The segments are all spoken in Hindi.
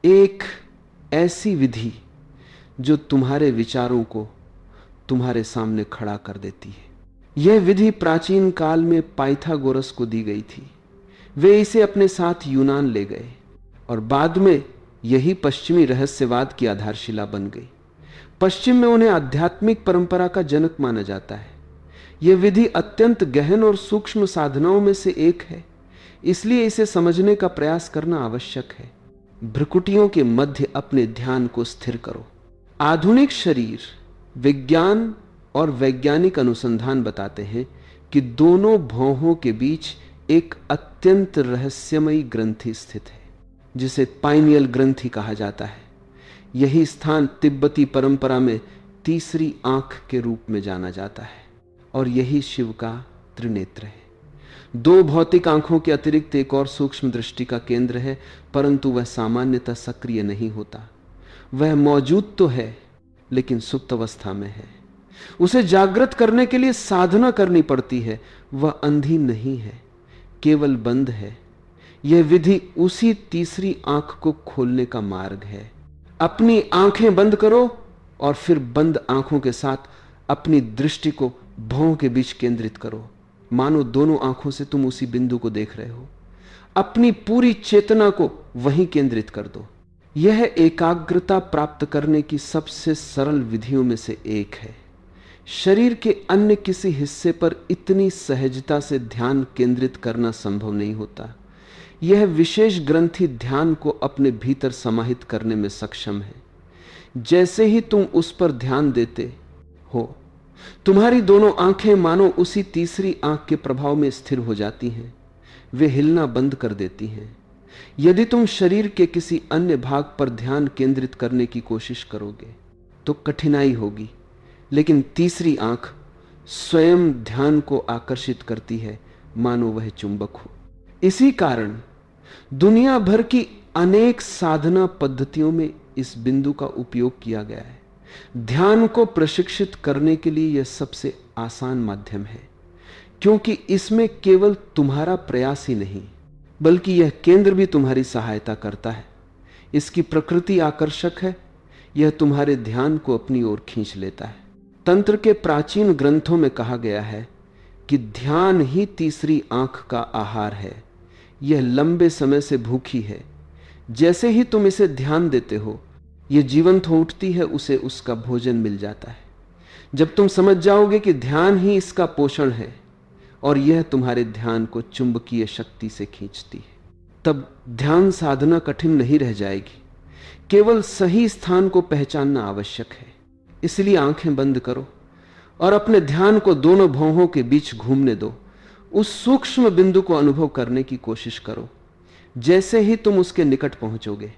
एक ऐसी विधि जो तुम्हारे विचारों को तुम्हारे सामने खड़ा कर देती है। यह विधि प्राचीन काल में पाइथागोरस को दी गई थी। वे इसे अपने साथ यूनान ले गए और बाद में यही पश्चिमी रहस्यवाद की आधारशिला बन गई। पश्चिम में उन्हें आध्यात्मिक परंपरा का जनक माना जाता है। यह विधि अत्यंत गहन और सूक्ष्म साधनाओं में से एक है, इसलिए इसे समझने का प्रयास करना आवश्यक है। भ्रुकुटियों के मध्य अपने ध्यान को स्थिर करो। आधुनिक शरीर विज्ञान और वैज्ञानिक अनुसंधान बताते हैं कि दोनों भौहों के बीच एक अत्यंत रहस्यमयी ग्रंथि स्थित है, जिसे पाइनियल ग्रंथि कहा जाता है। यही स्थान तिब्बती परंपरा में तीसरी आंख के रूप में जाना जाता है और यही शिव का त्रिनेत्र है। दो भौतिक आंखों के अतिरिक्त एक और सूक्ष्म दृष्टि का केंद्र है, परंतु वह सामान्यतः सक्रिय नहीं होता। वह मौजूद तो है लेकिन सुप्त अवस्था में है। उसे जागृत करने के लिए साधना करनी पड़ती है। वह अंधी नहीं है, केवल बंद है। यह विधि उसी तीसरी आंख को खोलने का मार्ग है। अपनी आंखें बंद करो और फिर बंद आंखों के साथ अपनी दृष्टि को भौं के बीच केंद्रित करो, मानो दोनों आंखों से तुम उसी बिंदु को देख रहे हो। अपनी पूरी चेतना को वहीं केंद्रित कर दो। यह एकाग्रता प्राप्त करने की सबसे सरल विधियों में से एक है। शरीर के अन्य किसी हिस्से पर इतनी सहजता से ध्यान केंद्रित करना संभव नहीं होता। यह विशेष ग्रंथि ध्यान को अपने भीतर समाहित करने में सक्षम है। जैसे ही तुम उस पर ध्यान देते हो, तुम्हारी दोनों आंखें मानो उसी तीसरी आंख के प्रभाव में स्थिर हो जाती हैं। वे हिलना बंद कर देती हैं। यदि तुम शरीर के किसी अन्य भाग पर ध्यान केंद्रित करने की कोशिश करोगे तो कठिनाई होगी, लेकिन तीसरी आंख स्वयं ध्यान को आकर्षित करती है, मानो वह चुंबक हो। इसी कारण दुनिया भर की अनेक साधना पद्धतियों में इस बिंदु का उपयोग किया गया है। ध्यान को प्रशिक्षित करने के लिए यह सबसे आसान माध्यम है, क्योंकि इसमें केवल तुम्हारा प्रयास ही नहीं बल्कि यह केंद्र भी तुम्हारी सहायता करता है। इसकी प्रकृति आकर्षक है। यह तुम्हारे ध्यान को अपनी ओर खींच लेता है। तंत्र के प्राचीन ग्रंथों में कहा गया है कि ध्यान ही तीसरी आंख का आहार है। यह लंबे समय से भूखी है। जैसे ही तुम इसे ध्यान देते हो, यह जीवंत हो उठती है, उसे उसका भोजन मिल जाता है। जब तुम समझ जाओगे कि ध्यान ही इसका पोषण है और यह तुम्हारे ध्यान को चुंबकीय शक्ति से खींचती है, तब ध्यान साधना कठिन नहीं रह जाएगी। केवल सही स्थान को पहचानना आवश्यक है। इसलिए आंखें बंद करो और अपने ध्यान को दोनों भौहों के बीच घूमने दो। उस सूक्ष्म बिंदु को अनुभव करने की कोशिश करो। जैसे ही तुम उसके निकट पहुंचोगे,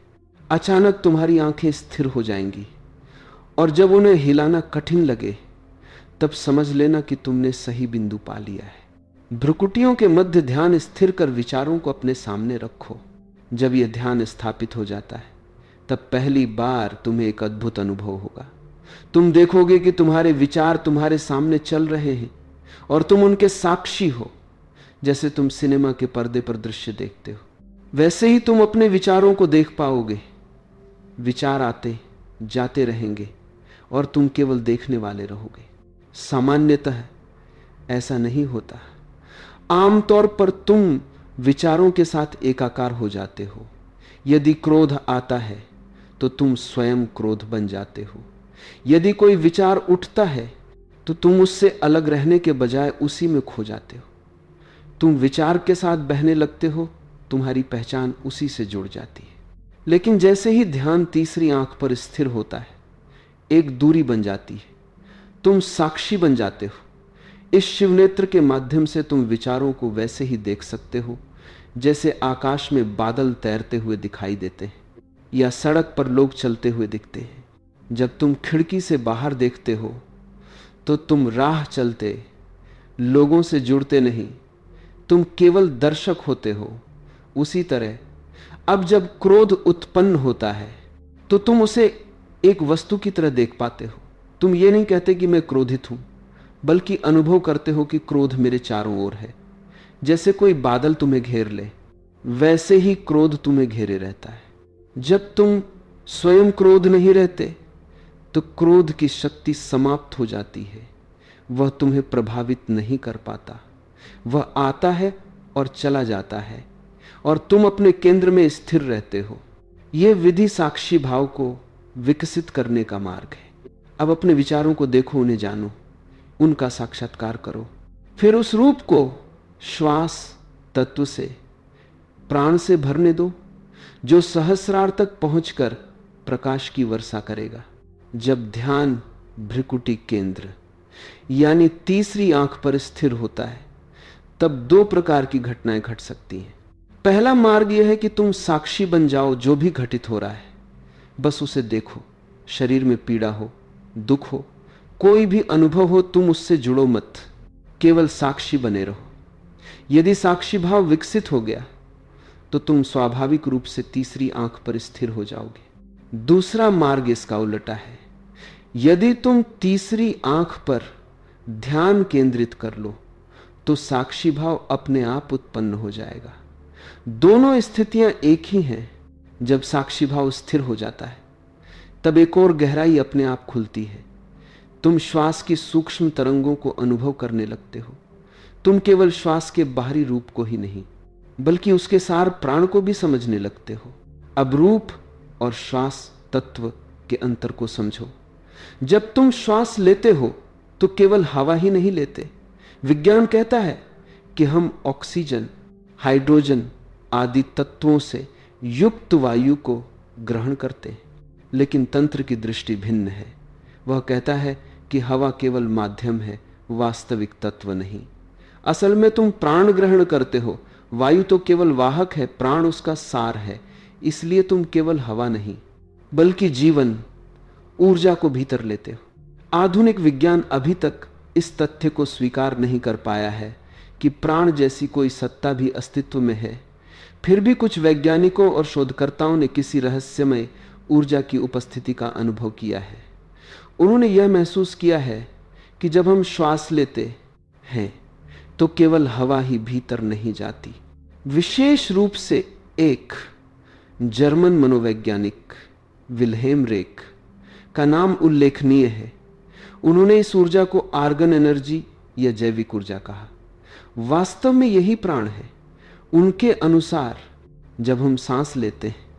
अचानक तुम्हारी आंखें स्थिर हो जाएंगी और जब उन्हें हिलाना कठिन लगे, तब समझ लेना कि तुमने सही बिंदु पा लिया है। भ्रुकुटियों के मध्य ध्यान स्थिर कर विचारों को अपने सामने रखो। जब यह ध्यान स्थापित हो जाता है, तब पहली बार तुम्हें एक अद्भुत अनुभव होगा। तुम देखोगे कि तुम्हारे विचार तुम्हारे सामने चल रहे हैं और तुम उनके साक्षी हो। जैसे तुम सिनेमा के पर्दे पर दृश्य देखते हो, वैसे ही तुम अपने विचारों को देख पाओगे। विचार आते जाते रहेंगे और तुम केवल देखने वाले रहोगे। सामान्यतः ऐसा नहीं होता। आमतौर पर तुम विचारों के साथ एकाकार हो जाते हो। यदि क्रोध आता है तो तुम स्वयं क्रोध बन जाते हो। यदि कोई विचार उठता है तो तुम उससे अलग रहने के बजाय उसी में खो जाते हो। तुम विचार के साथ बहने लगते हो, तुम्हारी पहचान उसी से जुड़ जाती है। लेकिन जैसे ही ध्यान तीसरी आंख पर स्थिर होता है, एक दूरी बन जाती है। तुम साक्षी बन जाते हो। इस शिवनेत्र के माध्यम से तुम विचारों को वैसे ही देख सकते हो जैसे आकाश में बादल तैरते हुए दिखाई देते हैं या सड़क पर लोग चलते हुए दिखते हैं। जब तुम खिड़की से बाहर देखते हो तो तुम राह चलते लोगों से जुड़ते नहीं, तुम केवल दर्शक होते हो। उसी तरह अब जब क्रोध उत्पन्न होता है तो तुम उसे एक वस्तु की तरह देख पाते हो। तुम ये नहीं कहते कि मैं क्रोधित हूं, बल्कि अनुभव करते हो कि क्रोध मेरे चारों ओर है। जैसे कोई बादल तुम्हें घेर ले, वैसे ही क्रोध तुम्हें घेरे रहता है। जब तुम स्वयं क्रोध नहीं रहते तो क्रोध की शक्ति समाप्त हो जाती है, वह तुम्हें प्रभावित नहीं कर पाता। वह आता है और चला जाता है और तुम अपने केंद्र में स्थिर रहते हो। यह विधि साक्षी भाव को विकसित करने का मार्ग है। अब अपने विचारों को देखो, उन्हें जानो, उनका साक्षात्कार करो। फिर उस रूप को श्वास तत्व से, प्राण से भरने दो, जो सहस्रार तक पहुंचकर प्रकाश की वर्षा करेगा। जब ध्यान भ्रिकुटी केंद्र यानी तीसरी आंख पर स्थिर होता है, तब दो प्रकार की घटनाएं घट सकती हैं। पहला मार्ग यह है कि तुम साक्षी बन जाओ, जो भी घटित हो रहा है बस उसे देखो। शरीर में पीड़ा हो, दुख हो, कोई भी अनुभव हो, तुम उससे जुड़ो मत, केवल साक्षी बने रहो। यदि साक्षी भाव विकसित हो गया तो तुम स्वाभाविक रूप से तीसरी आंख पर स्थिर हो जाओगे। दूसरा मार्ग इसका उल्टा है। यदि तुम तीसरी आंख पर ध्यान केंद्रित कर लो तो साक्षी भाव अपने आप उत्पन्न हो जाएगा। दोनों स्थितियां एक ही हैं। जब साक्षी भाव स्थिर हो जाता है तब एक और गहराई अपने आप खुलती है। तुम श्वास की सूक्ष्म तरंगों को अनुभव करने लगते हो। तुम केवल श्वास के बाहरी रूप को ही नहीं बल्कि उसके सार प्राण को भी समझने लगते हो। अब रूप और श्वास तत्व के अंतर को समझो। जब तुम श्वास लेते हो तो केवल हवा ही नहीं लेते। विज्ञान कहता है कि हम ऑक्सीजन, हाइड्रोजन आदि तत्वों से युक्त वायु को ग्रहण करते हैं, लेकिन तंत्र की दृष्टि भिन्न है। वह कहता है कि हवा केवल माध्यम है, वास्तविक तत्व नहीं। असल में तुम प्राण ग्रहण करते हो, वायु तो केवल वाहक है, प्राण उसका सार है। इसलिए तुम केवल हवा नहीं बल्कि जीवन, ऊर्जा को भीतर लेते हो। आधुनिक विज्ञान अभी तक इस तथ्य को स्वीकार नहीं कर पाया है कि प्राण जैसी कोई सत्ता भी अस्तित्व में है। फिर भी कुछ वैज्ञानिकों और शोधकर्ताओं ने किसी रहस्यमय ऊर्जा की उपस्थिति का अनुभव किया है। उन्होंने यह महसूस किया है कि जब हम श्वास लेते हैं तो केवल हवा ही भीतर नहीं जाती। विशेष रूप से एक जर्मन मनोवैज्ञानिक विल्हेम रेक का नाम उल्लेखनीय है। उन्होंने इस ऊर्जा को आर्गन एनर्जी या जैविक ऊर्जा कहा। वास्तव में यही प्राण है। उनके अनुसार जब हम सांस लेते हैं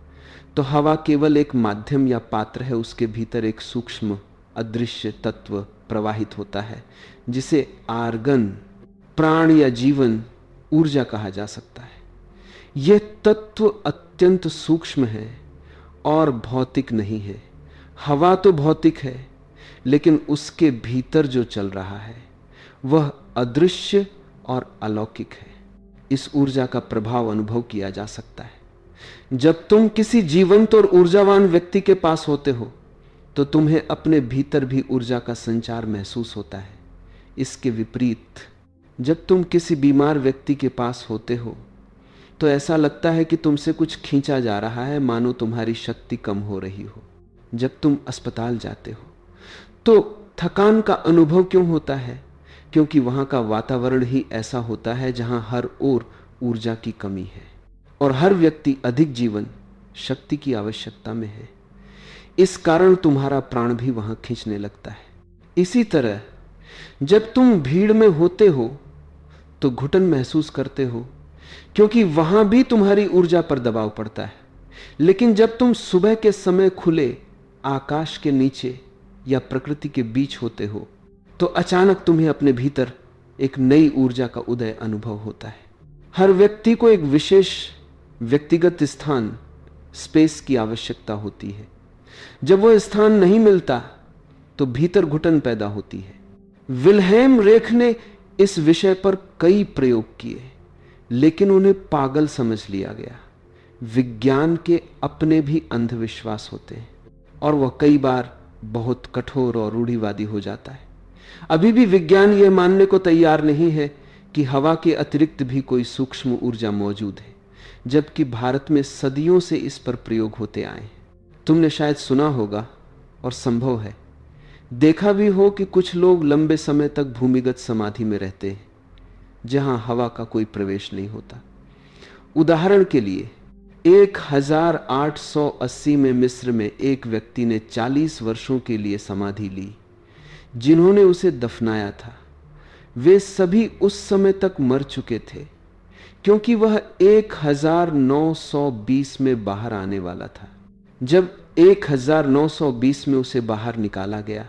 तो हवा केवल एक माध्यम या पात्र है, उसके भीतर एक सूक्ष्म अदृश्य तत्व प्रवाहित होता है जिसे आर्गन, प्राण या जीवन ऊर्जा कहा जा सकता है। यह तत्व अत्यंत सूक्ष्म है और भौतिक नहीं है। हवा तो भौतिक है, लेकिन उसके भीतर जो चल रहा है वह अदृश्य और अलौकिक है। इस ऊर्जा का प्रभाव अनुभव किया जा सकता है। जब तुम किसी जीवंत और ऊर्जावान व्यक्ति के पास होते हो तो तुम्हें अपने भीतर भी ऊर्जा का संचार महसूस होता है। इसके विपरीत जब तुम किसी बीमार व्यक्ति के पास होते हो तो ऐसा लगता है कि तुमसे कुछ खींचा जा रहा है, मानो तुम्हारी शक्ति कम हो रही हो। जब तुम अस्पताल जाते हो तो थकान का अनुभव क्यों होता है? क्योंकि वहां का वातावरण ही ऐसा होता है जहां हर ओर ऊर्जा की कमी है और हर व्यक्ति अधिक जीवन शक्ति की आवश्यकता में है। इस कारण तुम्हारा प्राण भी वहां खींचने लगता है। इसी तरह जब तुम भीड़ में होते हो तो घुटन महसूस करते हो, क्योंकि वहां भी तुम्हारी ऊर्जा पर दबाव पड़ता है। लेकिन जब तुम सुबह के समय खुले आकाश के नीचे या प्रकृति के बीच होते हो तो अचानक तुम्हें अपने भीतर एक नई ऊर्जा का उदय अनुभव होता है। हर व्यक्ति को एक विशेष व्यक्तिगत स्थान, स्पेस की आवश्यकता होती है। जब वह स्थान नहीं मिलता तो भीतर घुटन पैदा होती है। विल्हेम रेख ने इस विषय पर कई प्रयोग किए, लेकिन उन्हें पागल समझ लिया गया। विज्ञान के अपने भी अंधविश्वास होते हैं और वह कई बार बहुत कठोर और रूढ़िवादी हो जाता है। अभी भी विज्ञान यह मानने को तैयार नहीं है कि हवा के अतिरिक्त भी कोई सूक्ष्म ऊर्जा मौजूद है, जबकि भारत में सदियों से इस पर प्रयोग होते आए हैं। तुमने शायद सुना होगा और संभव है देखा भी हो कि कुछ लोग लंबे समय तक भूमिगत समाधि में रहते हैं जहां हवा का कोई प्रवेश नहीं होता। उदाहरण के लिए 1880 में मिस्र में एक व्यक्ति ने 40 वर्षों के लिए समाधि ली। जिन्होंने उसे दफनाया था वे सभी उस समय तक मर चुके थे, क्योंकि वह 1920 में बाहर आने वाला था। जब 1920 में उसे बाहर निकाला गया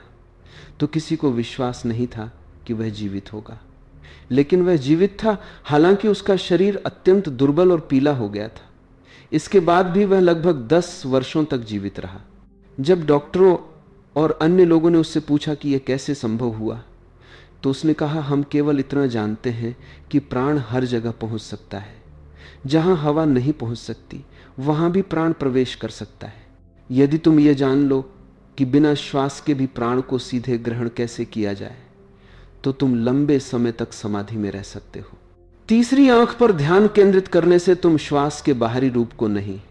तो किसी को विश्वास नहीं था कि वह जीवित होगा, लेकिन वह जीवित था। हालांकि उसका शरीर अत्यंत दुर्बल और पीला हो गया था। इसके बाद भी वह लगभग 10 वर्षों तक जीवित रहा। जब डॉक्टरों और अन्य लोगों ने उससे पूछा कि यह कैसे संभव हुआ, तो उसने कहा, हम केवल इतना जानते हैं कि प्राण हर जगह पहुंच सकता है। जहां हवा नहीं पहुंच सकती वहां भी प्राण प्रवेश कर सकता है। यदि तुम ये जान लो कि बिना श्वास के भी प्राण को सीधे ग्रहण कैसे किया जाए, तो तुम लंबे समय तक समाधि में रह सकते हो। तीसरी आंख पर ध्यान केंद्रित करने से तुम श्वास के बाहरी रूप को नहीं,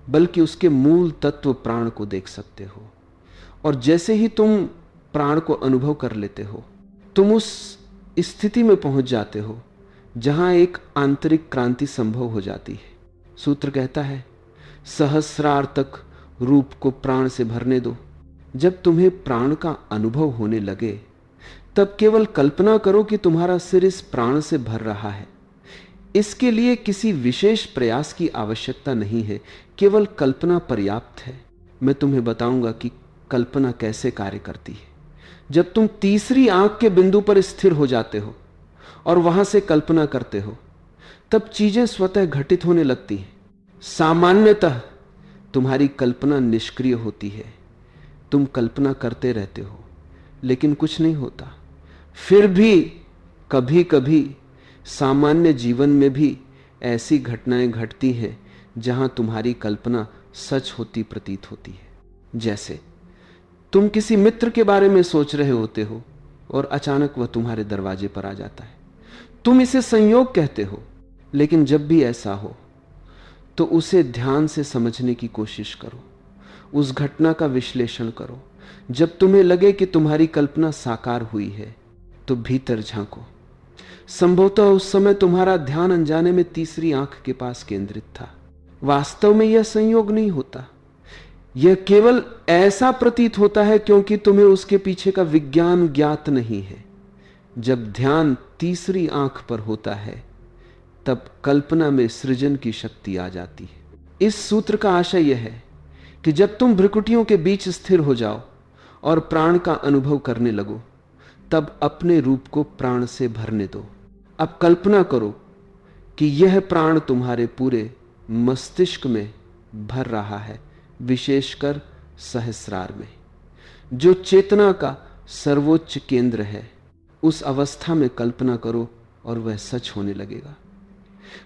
बल्कि उसके मूल तत्व प्राण को देख सकते हो। और जैसे ही तुम प्राण को अनुभव कर लेते हो, तुम उस स्थिति में पहुंच जाते हो जहां एक आंतरिक क्रांति संभव हो जाती है। सूत्र कहता है, सहस्रार्तक रूप को प्राण से भरने दो। जब तुम्हें प्राण का अनुभव होने लगे, तब केवल कल्पना करो कि तुम्हारा सिर इस प्राण से भर रहा है। इसके लिए किसी विशेष प्रयास की आवश्यकता नहीं है, केवल कल्पना पर्याप्त है। मैं तुम्हें बताऊंगा कि कल्पना कैसे कार्य करती है। जब तुम तीसरी आंख के बिंदु पर स्थिर हो जाते हो और वहां से कल्पना करते हो, तब चीजें स्वतः घटित होने लगती हैं। सामान्यतः तुम्हारी कल्पना निष्क्रिय होती है। तुम कल्पना करते रहते हो लेकिन कुछ नहीं होता। फिर भी कभी कभी सामान्य जीवन में भी ऐसी घटनाएं घटती हैं जहां तुम्हारी कल्पना सच होती प्रतीत होती है। जैसे तुम किसी मित्र के बारे में सोच रहे होते हो और अचानक वह तुम्हारे दरवाजे पर आ जाता है। तुम इसे संयोग कहते हो, लेकिन जब भी ऐसा हो तो उसे ध्यान से समझने की कोशिश करो, उस घटना का विश्लेषण करो। जब तुम्हें लगे कि तुम्हारी कल्पना साकार हुई है तो भीतर झांको। संभवतः उस समय तुम्हारा ध्यान अनजाने में तीसरी आंख के पास केंद्रित था। वास्तव में यह संयोग नहीं होता, यह केवल ऐसा प्रतीत होता है क्योंकि तुम्हें उसके पीछे का विज्ञान ज्ञात नहीं है। जब ध्यान तीसरी आंख पर होता है तब कल्पना में सृजन की शक्ति आ जाती है। इस सूत्र का आशय यह है कि जब तुम भ्रुकुटियों के बीच स्थिर हो जाओ और प्राण का अनुभव करने लगो, तब अपने रूप को प्राण से भरने दो। अब कल्पना करो कि यह प्राण तुम्हारे पूरे मस्तिष्क में भर रहा है, विशेषकर सहस्रार में, जो चेतना का सर्वोच्च केंद्र है। उस अवस्था में कल्पना करो और वह सच होने लगेगा।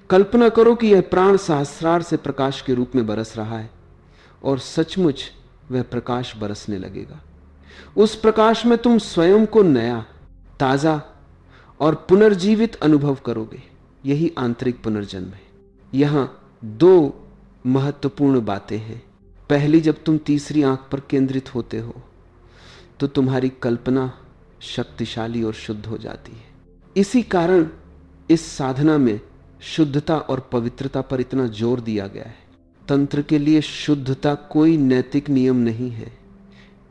कल्पना करो कि यह प्राण सहस्रार से प्रकाश के रूप में बरस रहा है और सचमुच वह प्रकाश बरसने लगेगा। उस प्रकाश में तुम स्वयं को नया, ताजा और पुनर्जीवित अनुभव करोगे। यही आंतरिक पुनर्जन्म है। यहां 2 महत्वपूर्ण बातें हैं। पहली, जब तुम तीसरी आंख पर केंद्रित होते हो तो तुम्हारी कल्पना शक्तिशाली और शुद्ध हो जाती है। इसी कारण इस साधना में शुद्धता और पवित्रता पर इतना जोर दिया गया है। तंत्र के लिए शुद्धता कोई नैतिक नियम नहीं है।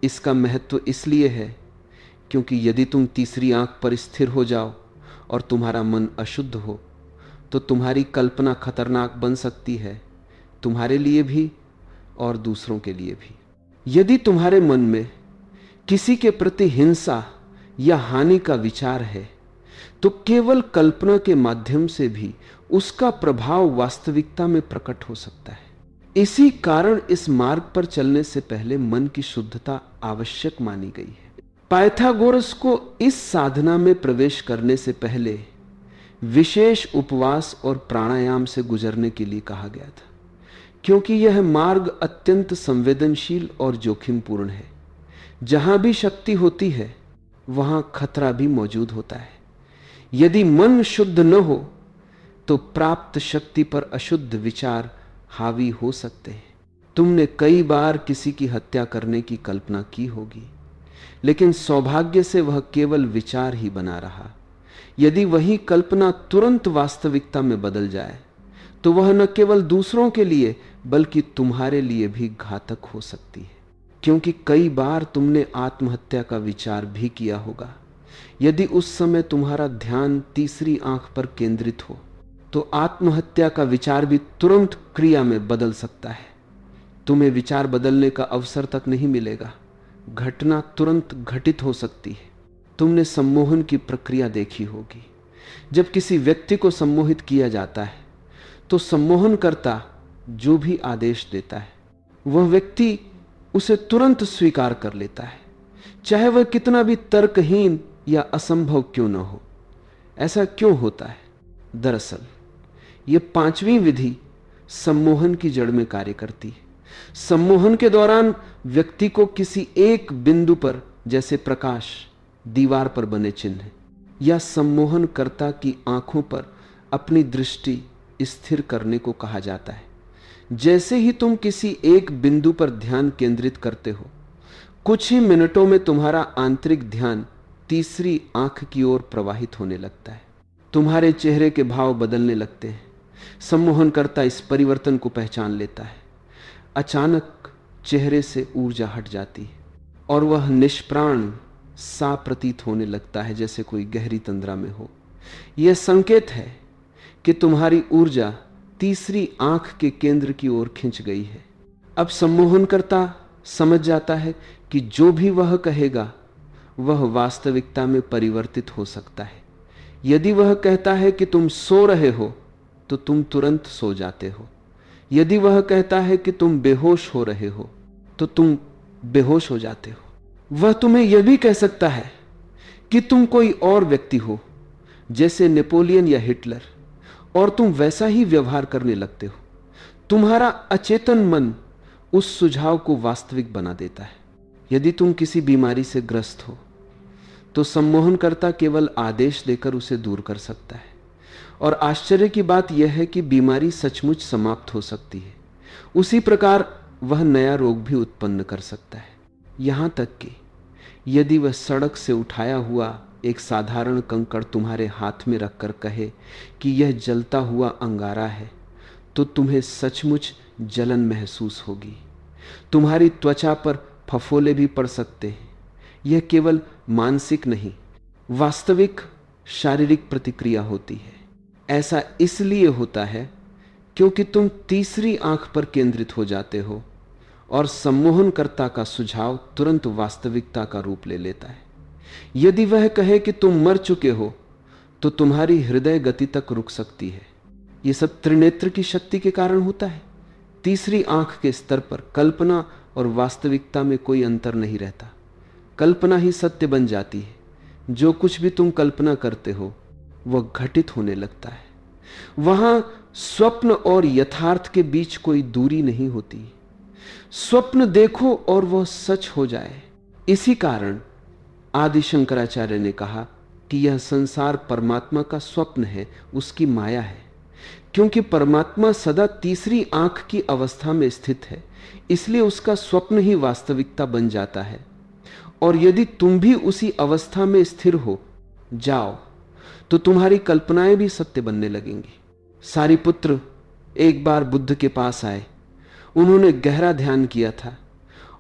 इसका महत्व इसलिए है क्योंकि यदि तुम तीसरी आंख पर स्थिर हो जाओ और तुम्हारा मन अशुद्ध हो तो तुम्हारी कल्पना खतरनाक बन सकती है, तुम्हारे लिए भी और दूसरों के लिए भी। यदि तुम्हारे मन में किसी के प्रति हिंसा या हानि का विचार है तो केवल कल्पना के माध्यम से भी उसका प्रभाव वास्तविकता में प्रकट हो सकता है। इसी कारण इस मार्ग पर चलने से पहले मन की शुद्धता आवश्यक मानी गई है। पाइथागोरस को इस साधना में प्रवेश करने से पहले विशेष उपवास और प्राणायाम से गुजरने के लिए कहा गया था, क्योंकि यह मार्ग अत्यंत संवेदनशील और जोखिमपूर्ण है। जहां भी शक्ति होती है वहां खतरा भी मौजूद होता है। यदि मन शुद्ध न हो तो प्राप्त शक्ति पर अशुद्ध विचार हावी हो सकते हैं। तुमने कई बार किसी की हत्या करने की कल्पना की होगी, लेकिन सौभाग्य से वह केवल विचार ही बना रहा। यदि वही कल्पना तुरंत वास्तविकता में बदल जाए तो वह न केवल दूसरों के लिए बल्कि तुम्हारे लिए भी घातक हो सकती है, क्योंकि कई बार तुमने आत्महत्या का विचार भी किया होगा। यदि उस समय तुम्हारा ध्यान तीसरी आंख पर केंद्रित हो तो आत्महत्या का विचार भी तुरंत क्रिया में बदल सकता है। तुम्हें विचार बदलने का अवसर तक नहीं मिलेगा, घटना तुरंत घटित हो सकती है। तुमने सम्मोहन की प्रक्रिया देखी होगी। जब किसी व्यक्ति को सम्मोहित किया जाता है तो सम्मोहनकर्ता जो भी आदेश देता है वह व्यक्ति उसे तुरंत स्वीकार कर लेता है, चाहे वह कितना भी तर्कहीन या असंभव क्यों न हो। ऐसा क्यों होता है? दरअसल यह पांचवी विधि सम्मोहन की जड़ में कार्य करती है। सम्मोहन के दौरान व्यक्ति को किसी एक बिंदु पर, जैसे प्रकाश दीवार पर बने चिन्ह, या सम्मोहनकर्ता की आंखों पर अपनी दृष्टि स्थिर करने को कहा जाता है। जैसे ही तुम किसी एक बिंदु पर ध्यान केंद्रित करते हो, कुछ ही मिनटों में तुम्हारा आंतरिक ध्यान तीसरी आंख की ओर प्रवाहित होने लगता है। तुम्हारे चेहरे के भाव बदलने लगते हैं। सम्मोहनकर्ता इस परिवर्तन को पहचान लेता है। अचानक चेहरे से ऊर्जा हट जाती है और वह निष्प्राण सा प्रतीत होने लगता है, जैसे कोई गहरी तंद्रा में हो। यह संकेत है कि तुम्हारी ऊर्जा तीसरी आंख के केंद्र की ओर खिंच गई है। अब सम्मोहनकर्ता समझ जाता है कि जो भी वह कहेगा वह वास्तविकता में परिवर्तित हो सकता है। यदि वह कहता है कि तुम सो रहे हो तो तुम तुरंत सो जाते हो। यदि वह कहता है कि तुम बेहोश हो रहे हो तो तुम बेहोश हो जाते हो। वह तुम्हें यह भी कह सकता है कि तुम कोई और व्यक्ति हो, जैसे नेपोलियन या हिटलर, और तुम वैसा ही व्यवहार करने लगते हो। तुम्हारा अचेतन मन उस सुझाव को वास्तविक बना देता है। यदि तुम किसी बीमारी से ग्रस्त हो तो सम्मोहनकर्ता केवल आदेश देकर उसे दूर कर सकता है, और आश्चर्य की बात यह है कि बीमारी सचमुच समाप्त हो सकती है। उसी प्रकार वह नया रोग भी उत्पन्न कर सकता है। यहां तक कि यदि वह सड़क से उठाया हुआ एक साधारण कंकड़ तुम्हारे हाथ में रखकर कहे कि यह जलता हुआ अंगारा है, तो तुम्हें सचमुच जलन महसूस होगी। तुम्हारी त्वचा पर फफोले भी पड़ सकते हैं। यह केवल मानसिक नहीं, वास्तविक शारीरिक प्रतिक्रिया होती है। ऐसा इसलिए होता है क्योंकि तुम तीसरी आंख पर केंद्रित हो जाते हो और सम्मोहनकर्ता का सुझाव तुरंत वास्तविकता का रूप ले लेता है। यदि वह कहे कि तुम मर चुके हो तो तुम्हारी हृदय गति तक रुक सकती है। यह सब त्रिनेत्र की शक्ति के कारण होता है। तीसरी आंख के स्तर पर कल्पना और वास्तविकता में कोई अंतर नहीं रहता। कल्पना ही सत्य बन जाती है। जो कुछ भी तुम कल्पना करते हो वह घटित होने लगता है। वहां स्वप्न और यथार्थ के बीच कोई दूरी नहीं होती। स्वप्न देखो और वह सच हो जाए। इसी कारण आदि शंकराचार्य ने कहा कि यह संसार परमात्मा का स्वप्न है, उसकी माया है। क्योंकि परमात्मा सदा तीसरी आंख की अवस्था में स्थित है, इसलिए उसका स्वप्न ही वास्तविकता बन जाता है। और यदि तुम भी उसी अवस्था में स्थिर हो जाओ तो तुम्हारी कल्पनाएं भी सत्य बनने लगेंगी। सारिपुत्र एक बार बुद्ध के पास आए। उन्होंने गहरा ध्यान किया था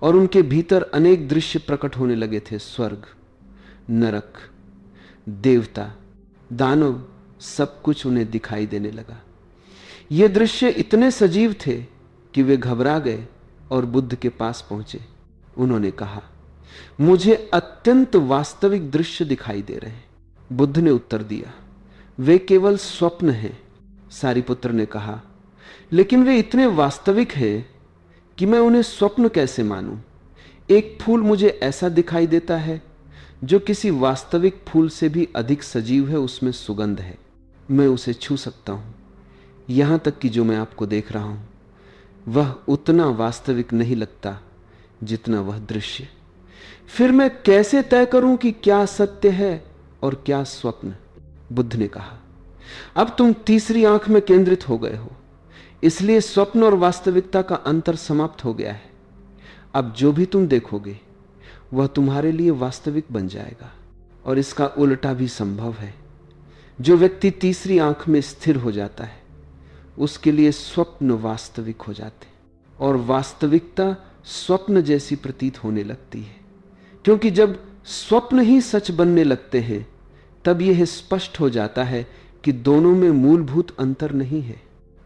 और उनके भीतर अनेक दृश्य प्रकट होने लगे थे। स्वर्ग, नरक, देवता, दानव, सब कुछ उन्हें दिखाई देने लगा। ये दृश्य इतने सजीव थे कि वे घबरा गए और बुद्ध के पास पहुंचे। उन्होंने कहा, मुझे अत्यंत वास्तविक दृश्य दिखाई दे रहे हैं। बुद्ध ने उत्तर दिया, वे केवल स्वप्न हैं। सारिपुत्र ने कहा, लेकिन वे इतने वास्तविक हैं कि मैं उन्हें स्वप्न कैसे मानूं? एक फूल मुझे ऐसा दिखाई देता है जो किसी वास्तविक फूल से भी अधिक सजीव है, उसमें सुगंध है, मैं उसे छू सकता हूं। यहां तक कि जो मैं आपको देख रहा हूं वह उतना वास्तविक नहीं लगता जितना वह दृश्य। फिर मैं कैसे तय करूं कि क्या सत्य है और क्या स्वप्न? बुद्ध ने कहा, अब तुम तीसरी आंख में केंद्रित हो गए हो, इसलिए स्वप्न और वास्तविकता का अंतर समाप्त हो गया है। अब जो भी तुम देखोगे वह तुम्हारे लिए वास्तविक बन जाएगा। और इसका उल्टा भी संभव है। जो व्यक्ति तीसरी आंख में स्थिर हो जाता है उसके लिए स्वप्न वास्तविक हो जाते और वास्तविकता स्वप्न जैसी प्रतीत होने लगती है। क्योंकि जब स्वप्न ही सच बनने लगते हैं तब यह स्पष्ट हो जाता है कि दोनों में मूलभूत अंतर नहीं है।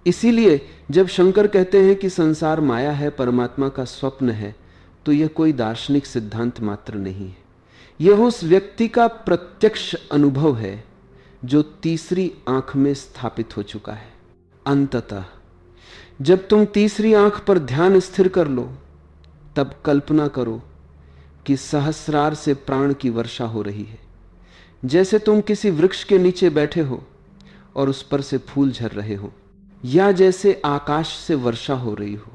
इसीलिए जब शंकर कहते हैं कि संसार माया है, परमात्मा का स्वप्न है, तो यह कोई दार्शनिक सिद्धांत मात्र नहीं है। यह उस व्यक्ति का प्रत्यक्ष अनुभव है जो तीसरी आंख में स्थापित हो चुका है। अंततः जब तुम तीसरी आंख पर ध्यान स्थिर कर लो तब कल्पना करो कि सहस्रार से प्राण की वर्षा हो रही है। जैसे तुम किसी वृक्ष के नीचे बैठे हो और उस पर से फूल झर रहे हो, या जैसे आकाश से वर्षा हो रही हो,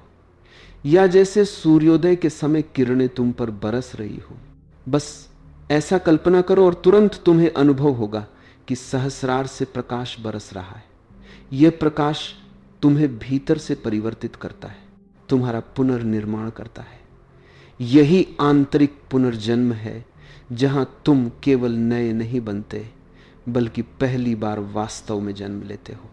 या जैसे सूर्योदय के समय किरणें तुम पर बरस रही हो। बस ऐसा कल्पना करो और तुरंत तुम्हें अनुभव होगा कि सहस्रार से प्रकाश बरस रहा है। यह प्रकाश तुम्हें भीतर से परिवर्तित करता है, तुम्हारा पुनर्निर्माण करता है। यही आंतरिक पुनर्जन्म है जहां तुम केवल नए नहीं बनते बल्कि पहली बार वास्तव में जन्म लेते हो।